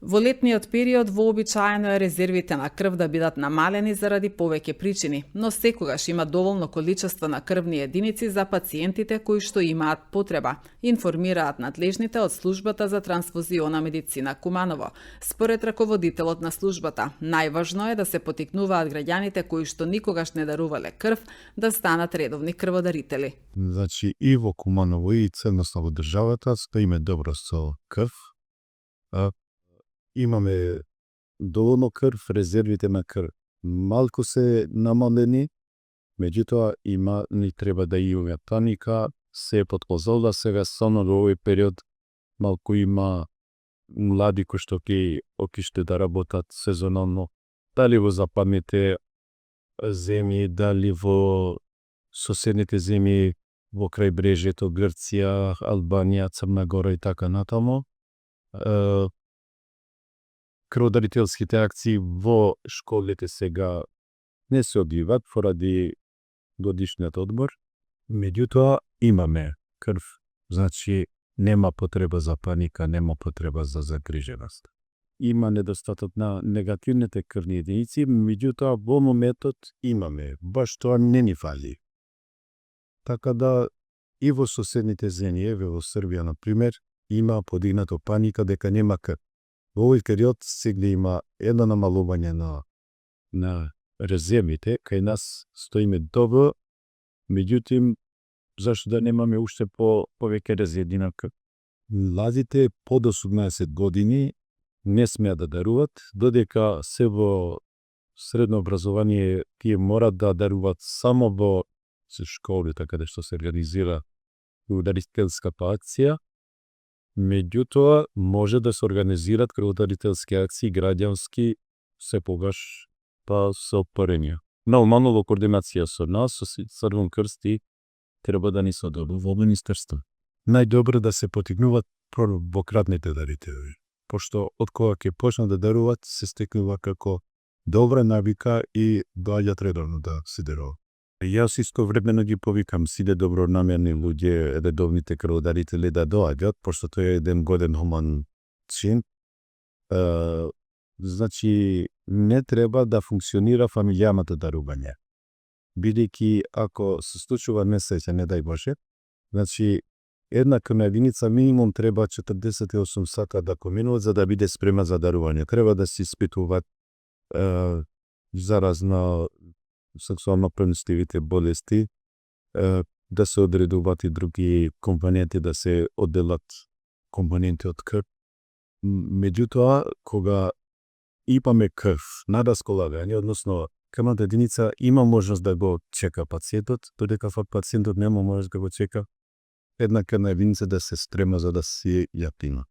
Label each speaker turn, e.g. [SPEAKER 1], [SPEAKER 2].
[SPEAKER 1] Во летниот период вообичаено е резервите на крв да бидат намалени заради повеќе причини, но секогаш има доволно количество на крвни единици за пациентите кои што имаат потреба, информираат надлежните од службата за трансфузиона медицина Куманово. Според раководителот на службата, најважно е да се потикнуваат граѓаните кои што никогаш не дарувале крв да станат редовни крводарители.
[SPEAKER 2] Значи и во Куманово и целносно во државата стоиме добро со крв. Имаме доволно крв, резервите на крв малку се намалени, меѓутоа ни треба да имаме паника, се е под контрола сега, само во овој период малку има млади кои што ќе окиште да работат сезонално, дали во западните земји, дали во соседните земји во крајбрежјето, Грција, Албанија, Црна Гора и така натаму. Крводарителските акции во школите сега не се одвиват поради годишниот одмор, меѓутоа имаме крв, значи нема потреба за паника, нема потреба за загриженост. Има недостаток на негативните крвни единици, меѓутоа во моментот имаме, баш тоа не ни фали. Така да и во соседните земји, во Србија на пример, има подигнато паника дека нема крв. Во овој период сега има едно намалување на резервите, кај нас стоиме добро, меѓутоа зашто да немаме уште повеќе резерви на крв. Младите под 18 години не смеат да даруват, додека се во средно образование тие морат да даруват само во школите каде што се организира крводарителската акција. Меѓутоа, може да се организират крводарителски акции граѓански секогаш со парење. Нормално во координација со нас, со Црвен крст и треба да ни соделува во министерство. Најдобро да се потикнуваат првократните дарители, пошто од кога ќе почнат да даруват се стекнува како добра навика и доаѓаат редовно да се даруваат. Јас истовремено ги повикам сите добронамерни луѓе, редовните крводарители да доаѓат, пошто тоа е еден годен хуман чин. Значи, не треба да функционира фамилијаното дарување. Бидејќи ако се случува несреќа, не дај Боже, значи една крвна единица минимум треба 48 сата да поминуваат за да биде спремна за дарување. Треба да се испитуваат заразна сексуално преносливите болести, да се одредуваат и други компоненти, да се одделат компоненти од крв. Меѓутоа, кога имаме крв на располагање, односно крвната единица има можност да го чека пациентот, додека пациентот нема можност да го чека, една крвна единица да се спремна за да се ја прима.